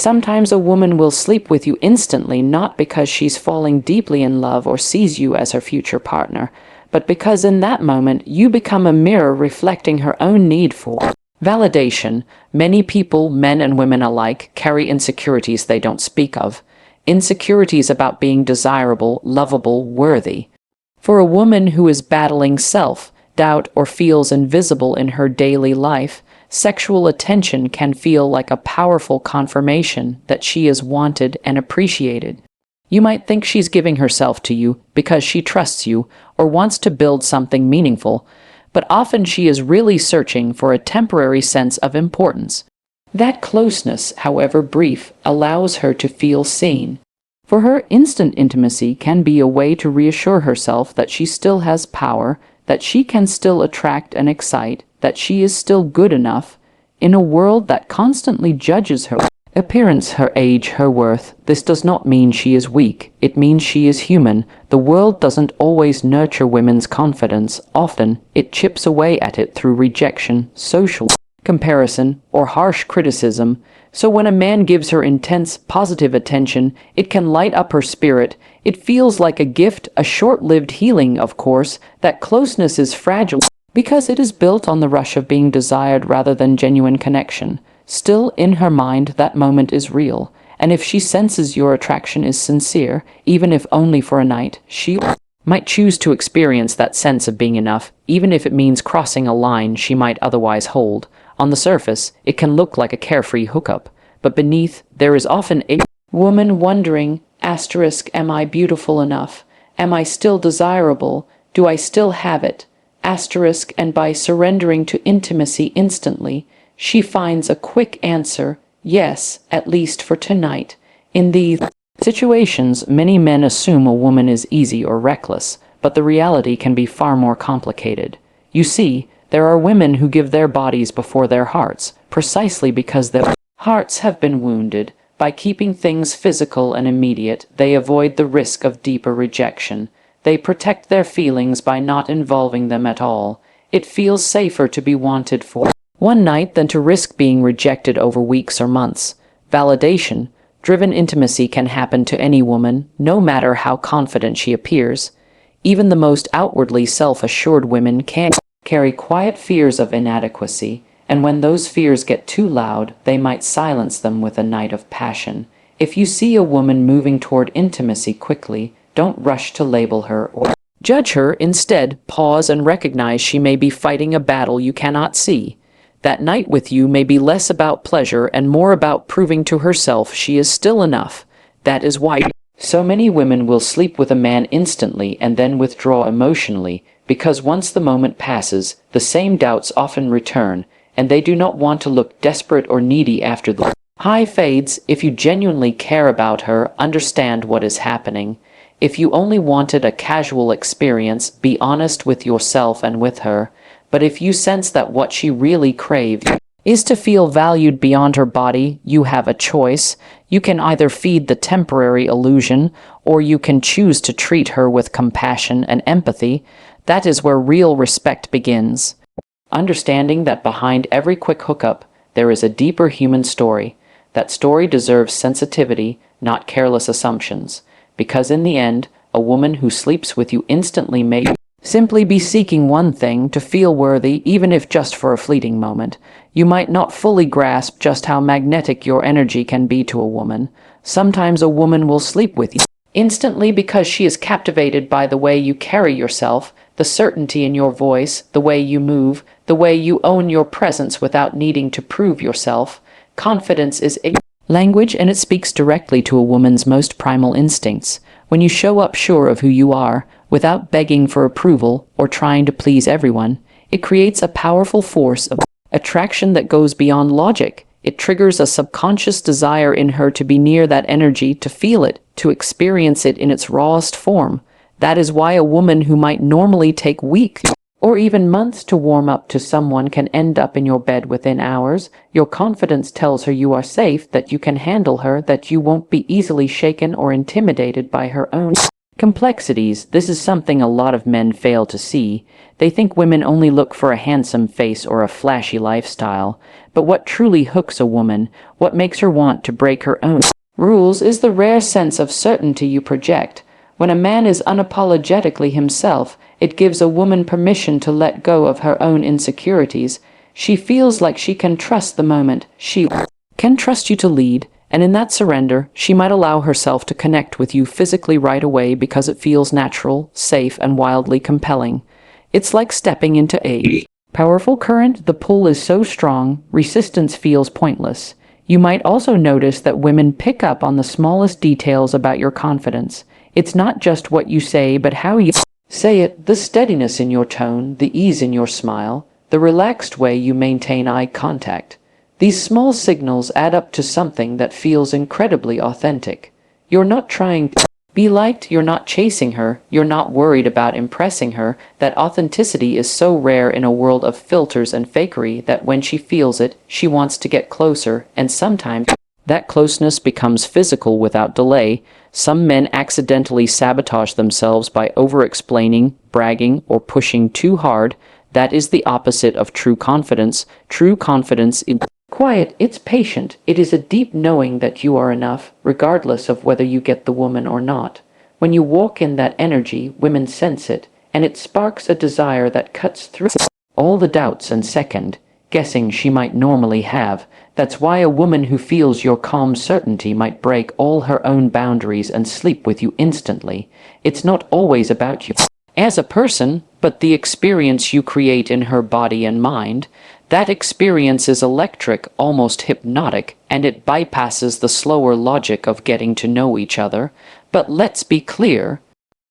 Sometimes a woman will sleep with you instantly, not because she's falling deeply in love or sees you as her future partner, but because in that moment you become a mirror reflecting her own need for validation. Many people, men and women alike, carry insecurities they don't speak of. Insecurities about being desirable, lovable, worthy. For a woman who is battling self-doubt or feels invisible in her daily life, sexual attention can feel like a powerful confirmation that she is wanted and appreciated. You might think she's giving herself to you because she trusts you or wants to build something meaningful, but often she is really searching for a temporary sense of importance. That closeness, however brief, allows her to feel seen. For her, instant intimacy can be a way to reassure herself that she still has power, that she can still attract and excite, that she is still good enough. In a world that constantly judges her appearance, her age, her worth, this does not mean she is weak. It means she is human. The world doesn't always nurture women's confidence. Often, it chips away at it through rejection, social comparison, or harsh criticism. So when a man gives her intense, positive attention, it can light up her spirit. It feels like a gift, a short-lived healing, of course. That closeness is fragile because it is built on the rush of being desired rather than genuine connection. Still, in her mind, that moment is real, and if she senses your attraction is sincere, even if only for a night, she might choose to experience that sense of being enough, even if it means crossing a line she might otherwise hold. On the surface, it can look like a carefree hookup, but beneath, there is often a woman wondering, am I beautiful enough? Am I still desirable? Do I still have it? And by surrendering to intimacy instantly, she finds a quick answer, yes, at least for tonight. In these situations, many men assume a woman is easy or reckless, but the reality can be far more complicated. You see, there are women who give their bodies before their hearts, precisely because their hearts have been wounded. By keeping things physical and immediate, they avoid the risk of deeper rejection. They protect their feelings by not involving them at all. It feels safer to be wanted for one night than to risk being rejected over weeks or months. Validation-driven intimacy can happen to any woman, no matter how confident she appears. Even the most outwardly self-assured women can carry quiet fears of inadequacy, and when those fears get too loud, they might silence them with a night of passion. If you see a woman moving toward intimacy quickly, don't rush to label her or judge her. Instead, pause and recognize she may be fighting a battle you cannot see. That night with you may be less about pleasure and more about proving to herself she is still enough. That is why so many women will sleep with a man instantly and then withdraw emotionally, because once the moment passes, the same doubts often return, and they do not want to look desperate or needy after the high fades. If you genuinely care about her, understand what is happening. If you only wanted a casual experience, be honest with yourself and with her. But if you sense that what she really craves is to feel valued beyond her body, you have a choice. You can either feed the temporary illusion, or you can choose to treat her with compassion and empathy. That is where real respect begins. Understanding that behind every quick hookup, there is a deeper human story. That story deserves sensitivity, not careless assumptions. Because in the end, a woman who sleeps with you instantly may simply be seeking one thing, to feel worthy, even if just for a fleeting moment. You might not fully grasp just how magnetic your energy can be to a woman. Sometimes a woman will sleep with you instantly because she is captivated by the way you carry yourself, the certainty in your voice, the way you move, the way you own your presence without needing to prove yourself. Confidence is a language, and it speaks directly to a woman's most primal instincts. When you show up sure of who you are, without begging for approval or trying to please everyone, it creates a powerful force of attraction that goes beyond logic. It triggers a subconscious desire in her to be near that energy, to feel it, to experience it in its rawest form. That is why a woman who might normally take weeks or even months to warm up to someone can end up in your bed within hours. Your confidence tells her you are safe, that you can handle her, that you won't be easily shaken or intimidated by her own Complexities. This is something a lot of men fail to see. They think women only look for a handsome face or a flashy lifestyle. But what truly hooks a woman, what makes her want to break her own rules, is the rare sense of certainty you project. When a man is unapologetically himself, it gives a woman permission to let go of her own insecurities. She feels like she can trust the moment. She can trust you to lead, and in that surrender, she might allow herself to connect with you physically right away because it feels natural, safe, and wildly compelling. It's like stepping into a powerful current. The pull is so strong, resistance feels pointless. You might also notice that women pick up on the smallest details about your confidence. It's not just what you say, but how you say it, the steadiness in your tone, the ease in your smile, the relaxed way you maintain eye contact. These small signals add up to something that feels incredibly authentic. You're not trying to be liked, you're not chasing her, you're not worried about impressing her. That authenticity is so rare in a world of filters and fakery that when she feels it, she wants to get closer, and sometimes that closeness becomes physical without delay. Some men accidentally sabotage themselves by over-explaining, bragging, or pushing too hard. That is the opposite of true confidence. True confidence is quiet, it's patient. It is a deep knowing that you are enough, regardless of whether you get the woman or not. When you walk in that energy, women sense it, and it sparks a desire that cuts through all the doubts and second-guessing she might normally have. That's why a woman who feels your calm certainty might break all her own boundaries and sleep with you instantly. It's not always about you as a person, but the experience you create in her body and mind. That experience is electric, almost hypnotic, and it bypasses the slower logic of getting to know each other. But let's be clear,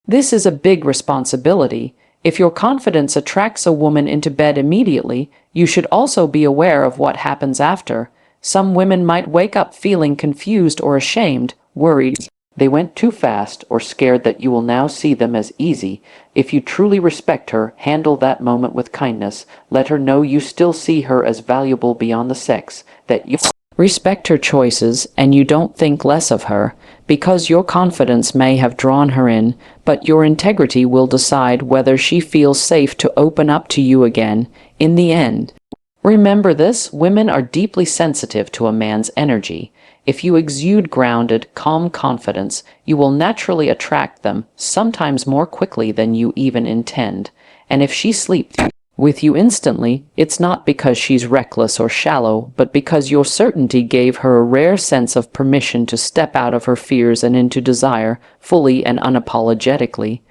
this is a big responsibility. If your confidence attracts a woman into bed immediately, you should also be aware of what happens after. Some women might wake up feeling confused or ashamed, worried they went too fast, or scared that you will now see them as easy. If you truly respect her, handle that moment with kindness. Let her know you still see her as valuable beyond the sex, that you respect her choices and you don't think less of her, because your confidence may have drawn her in, but your integrity will decide whether she feels safe to open up to you again. In the end, remember this: women are deeply sensitive to a man's energy. If you exude grounded, calm confidence, you will naturally attract them, sometimes more quickly than you even intend. And if she sleeps with you instantly, it's not because she's reckless or shallow, but because your certainty gave her a rare sense of permission to step out of her fears and into desire, fully and unapologetically.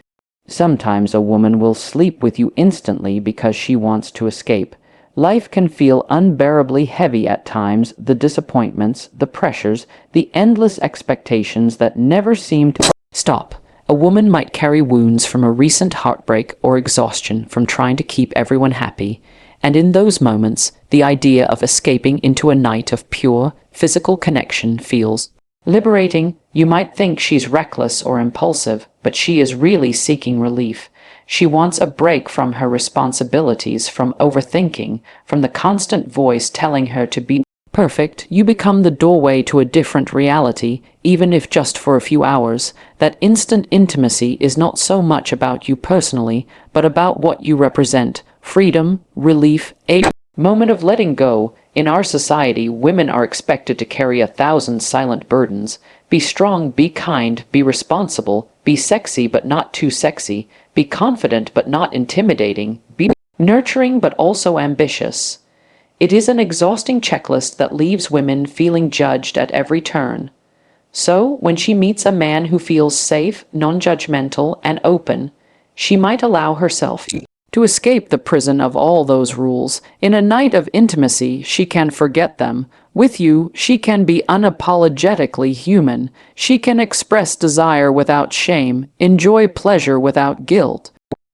Sometimes a woman will sleep with you instantly because she wants to escape. Life can feel unbearably heavy at times, the disappointments, the pressures, the endless expectations that never seem to stop. A woman might carry wounds from a recent heartbreak or exhaustion from trying to keep everyone happy, and in those moments, the idea of escaping into a night of pure, physical connection feels liberating. You might think she's reckless or impulsive, but she is really seeking relief. She wants a break from her responsibilities, from overthinking, from the constant voice telling her to be perfect. You become the doorway to a different reality, even if just for a few hours. That instant intimacy is not so much about you personally, but about what you represent: freedom, relief, a moment of letting go. In our society, women are expected to carry 1,000 silent burdens. Be strong, be kind, be responsible, be sexy but not too sexy, be confident but not intimidating, be nurturing but also ambitious. It is an exhausting checklist that leaves women feeling judged at every turn. So, when she meets a man who feels safe, non-judgmental, and open, she might allow herself to escape the prison of all those rules. In a night of intimacy, she can forget them. With you, she can be unapologetically human. She can express desire without shame, enjoy pleasure without guilt,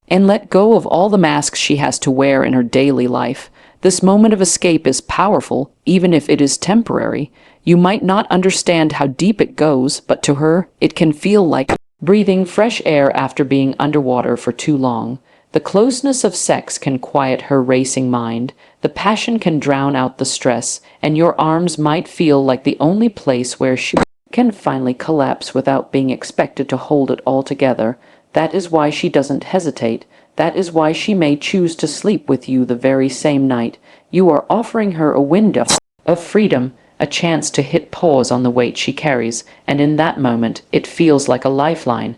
and let go of all the masks she has to wear in her daily life. This moment of escape is powerful, even if it is temporary. You might not understand how deep it goes, but to her, it can feel like breathing fresh air after being underwater for too long. The closeness of sex can quiet her racing mind, the passion can drown out the stress, and your arms might feel like the only place where she can finally collapse without being expected to hold it all together. That is why she doesn't hesitate. That is why she may choose to sleep with you the very same night. You are offering her a window of freedom, a chance to hit pause on the weight she carries, and in that moment, it feels like a lifeline.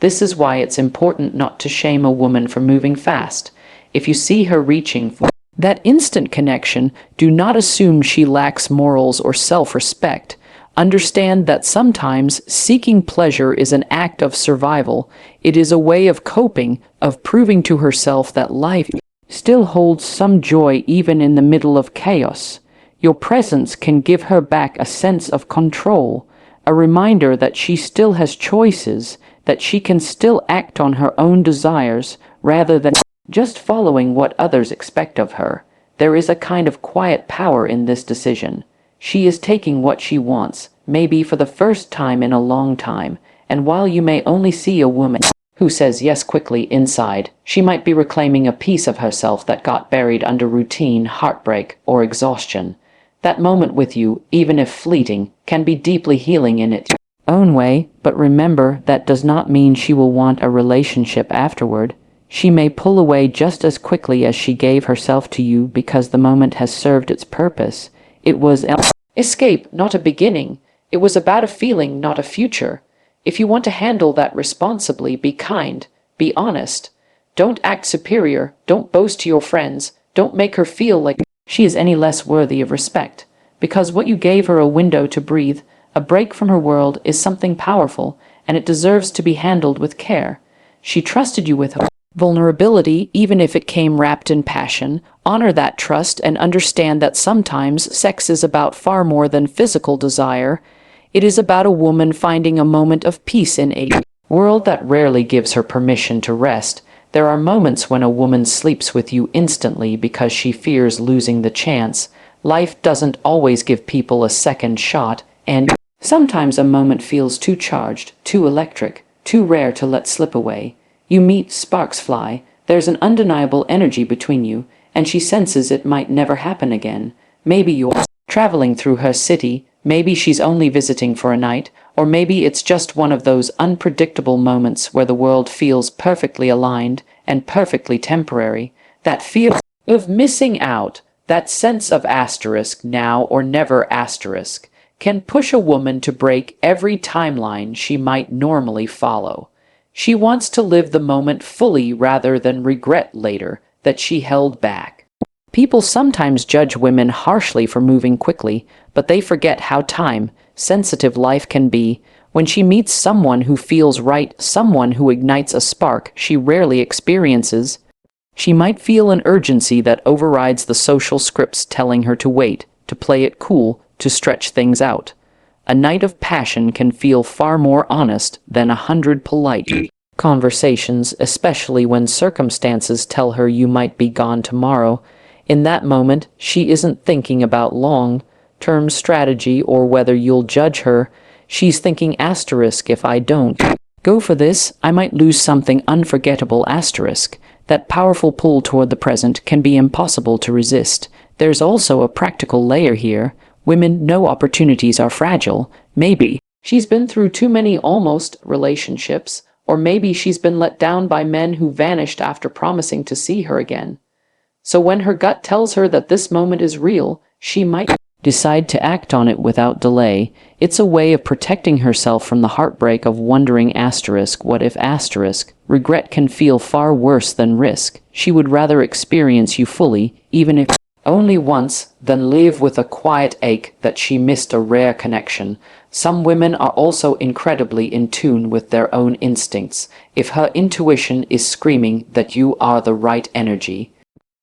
This is why it's important not to shame a woman for moving fast. If you see her reaching for that instant connection, do not assume she lacks morals or self-respect. Understand that sometimes seeking pleasure is an act of survival. It is a way of coping, of proving to herself that life still holds some joy even in the middle of chaos. Your presence can give her back a sense of control, a reminder that she still has choices, that she can still act on her own desires rather than just following what others expect of her. There is a kind of quiet power in this decision. She is taking what she wants, maybe for the first time in a long time, and while you may only see a woman who says yes quickly inside, she might be reclaiming a piece of herself that got buried under routine, heartbreak, or exhaustion. That moment with you, even if fleeting, can be deeply healing in its own way, but remember that does not mean she will want a relationship afterward. She may pull away just as quickly as she gave herself to you because the moment has served its purpose. It was escape, not a beginning. It was about a feeling, not a future. If you want to handle that responsibly, be kind, be honest. Don't act superior, don't boast to your friends, don't make her feel like she is any less worthy of respect. Because what you gave her, a window to breathe, a break from her world, is something powerful, and it deserves to be handled with care. She trusted you with her vulnerability, even if it came wrapped in passion. Honor that trust and understand that sometimes sex is about far more than physical desire. It is about a woman finding a moment of peace in a world that rarely gives her permission to rest. There are moments when a woman sleeps with you instantly because she fears losing the chance. Life doesn't always give people a second shot, and sometimes a moment feels too charged, too electric, too rare to let slip away. You meet, sparks fly, there's an undeniable energy between you, and she senses it might never happen again. Maybe you're traveling through her city, maybe she's only visiting for a night, or maybe it's just one of those unpredictable moments where the world feels perfectly aligned and perfectly temporary. That fear of missing out, that sense of asterisk now or never asterisk, can push a woman to break every timeline she might normally follow. She wants to live the moment fully rather than regret later that she held back. People sometimes judge women harshly for moving quickly, but they forget how time-sensitive life can be. When she meets someone who feels right, someone who ignites a spark she rarely experiences, she might feel an urgency that overrides the social scripts telling her to wait, to play it cool, to stretch things out. A night of passion can feel far more honest than 100 polite conversations, especially when circumstances tell her you might be gone tomorrow. In that moment, she isn't thinking about long-term strategy or whether you'll judge her. She's thinking asterisk, if I don't go for this, I might lose something unforgettable asterisk. That powerful pull toward the present can be impossible to resist. There's also a practical layer here. Women know opportunities are fragile. Maybe she's been through too many almost relationships, or maybe she's been let down by men who vanished after promising to see her again. So when her gut tells her that this moment is real, she might decide to act on it without delay. It's a way of protecting herself from the heartbreak of wondering asterisk, what if asterisk. Regret can feel far worse than risk. She would rather experience you fully, even if only once, than live with a quiet ache that she missed a rare connection. Some women are also incredibly in tune with their own instincts. If her intuition is screaming that you are the right energy,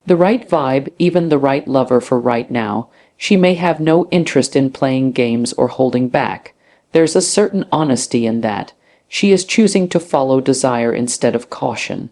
the right vibe, even the right lover for right now, she may have no interest in playing games or holding back. There's a certain honesty in that. She is choosing to follow desire instead of caution.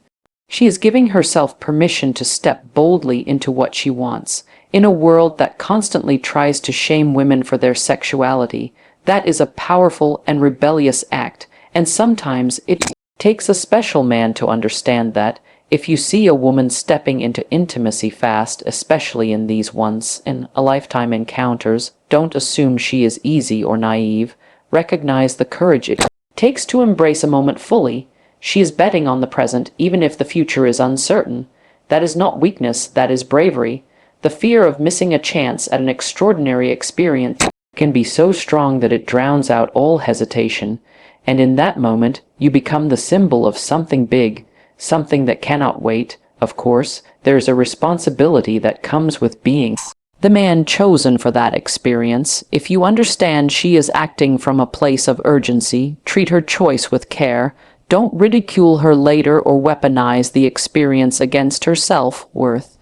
She is giving herself permission to step boldly into what she wants. In a world that constantly tries to shame women for their sexuality, that is a powerful and rebellious act, and sometimes it takes a special man to understand that. If you see a woman stepping into intimacy fast, especially in these once-in-a-lifetime encounters, don't assume she is easy or naive. Recognize the courage it takes to embrace a moment fully. She is betting on the present, even if the future is uncertain. That is not weakness, that is bravery. The fear of missing a chance at an extraordinary experience can be so strong that it drowns out all hesitation, and in that moment you become the symbol of something big, something that cannot wait. Of course, there's a responsibility that comes with being the man chosen for that experience. If you understand she is acting from a place of urgency, treat her choice with care. Don't ridicule her later or weaponize the experience against her self-worth.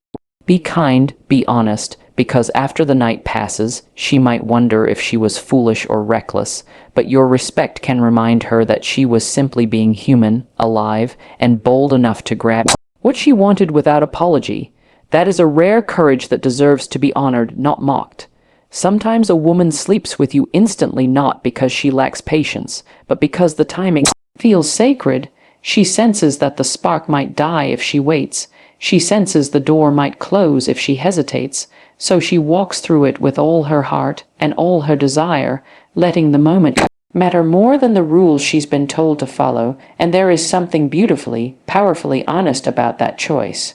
Be kind, be honest, because after the night passes, she might wonder if she was foolish or reckless, but your respect can remind her that she was simply being human, alive, and bold enough to grab what she wanted without apology. That is a rare courage that deserves to be honored, not mocked. Sometimes a woman sleeps with you instantly not because she lacks patience, but because the timing feels sacred. She senses that the spark might die if she waits. She senses the door might close if she hesitates, so she walks through it with all her heart and all her desire, letting the moment matter more than the rules she's been told to follow, and there is something beautifully, powerfully honest about that choice.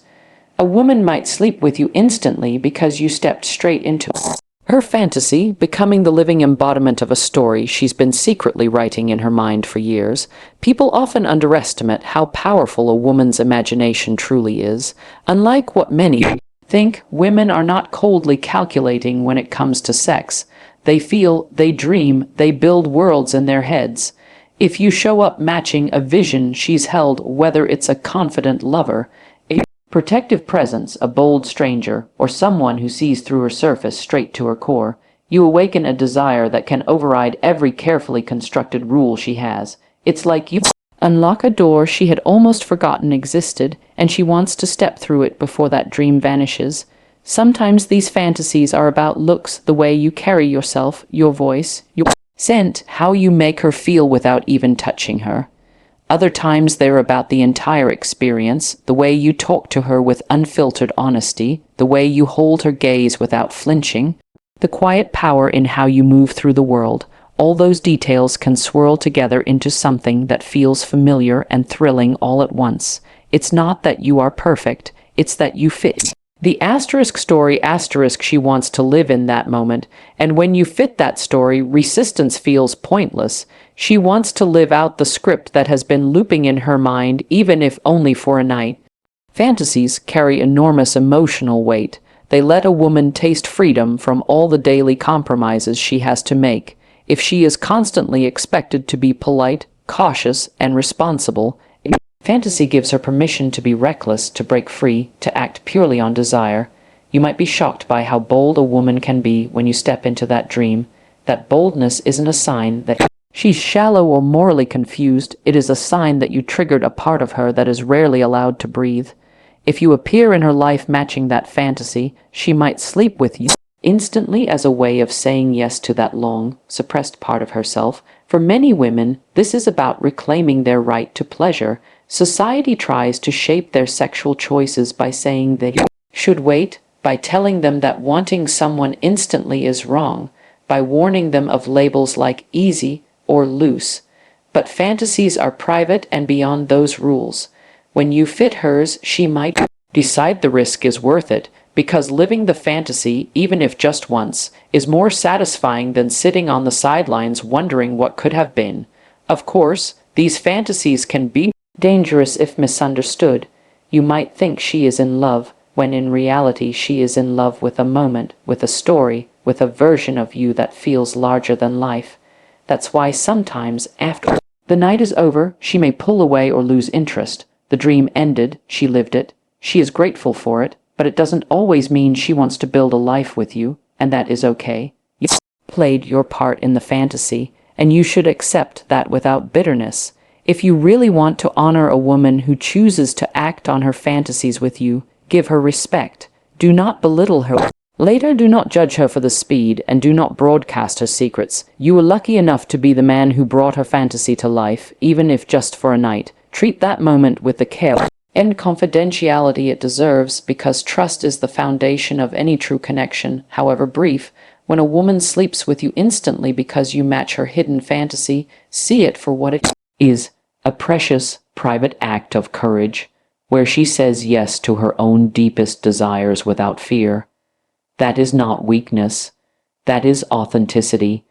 A woman might sleep with you instantly because you stepped straight into her fantasy, becoming the living embodiment of a story she's been secretly writing in her mind for years. People often underestimate how powerful a woman's imagination truly is. Unlike what many think, women are not coldly calculating when it comes to sex. They feel, they dream, they build worlds in their heads. If you show up matching a vision she's held, whether it's a confident lover, a protective presence, a bold stranger, or someone who sees through her surface straight to her core, you awaken a desire that can override every carefully constructed rule she has. It's like you unlock a door she had almost forgotten existed, and she wants to step through it before that dream vanishes. Sometimes these fantasies are about looks, the way you carry yourself, your voice, your scent, how you make her feel without even touching her. Other times they're about the entire experience, the way you talk to her with unfiltered honesty, the way you hold her gaze without flinching, the quiet power in how you move through the world. All those details can swirl together into something that feels familiar and thrilling all at once. It's not that you are perfect, it's that you fit the asterisk story asterisk she wants to live in that moment, and when you fit that story, resistance feels pointless. She wants to live out the script that has been looping in her mind, even if only for a night. Fantasies carry enormous emotional weight. They let a woman taste freedom from all the daily compromises she has to make. If she is constantly expected to be polite, cautious, and responsible, fantasy gives her permission to be reckless, to break free, to act purely on desire. You might be shocked by how bold a woman can be when you step into that dream. That boldness isn't a sign that she's shallow or morally confused. It is a sign that you triggered a part of her that is rarely allowed to breathe. If you appear in her life matching that fantasy, she might sleep with you instantly as a way of saying yes to that long, suppressed part of herself. For many women, this is about reclaiming their right to pleasure. Society tries to shape their sexual choices by saying they should wait, by telling them that wanting someone instantly is wrong, by warning them of labels like easy or loose. But fantasies are private and beyond those rules. When you fit hers, she might decide the risk is worth it, because living the fantasy, even if just once, is more satisfying than sitting on the sidelines wondering what could have been. Of course, these fantasies can be dangerous if misunderstood. You might think she is in love, when in reality she is in love with a moment, with a story, with a version of you that feels larger than life. That's why sometimes, after the night is over, she may pull away or lose interest. The dream ended, she lived it. She is grateful for it, but it doesn't always mean she wants to build a life with you, and that is okay. You played your part in the fantasy, and you should accept that without bitterness. If you really want to honor a woman who chooses to act on her fantasies with you, give her respect. Do not belittle her. Later, do not judge her for the speed, and do not broadcast her secrets. You were lucky enough to be the man who brought her fantasy to life, even if just for a night. Treat that moment with the care and confidentiality it deserves, because trust is the foundation of any true connection, however brief. When a woman sleeps with you instantly because you match her hidden fantasy, see it for what it is, a precious, private act of courage, where she says yes to her own deepest desires without fear. That is not weakness. That is authenticity.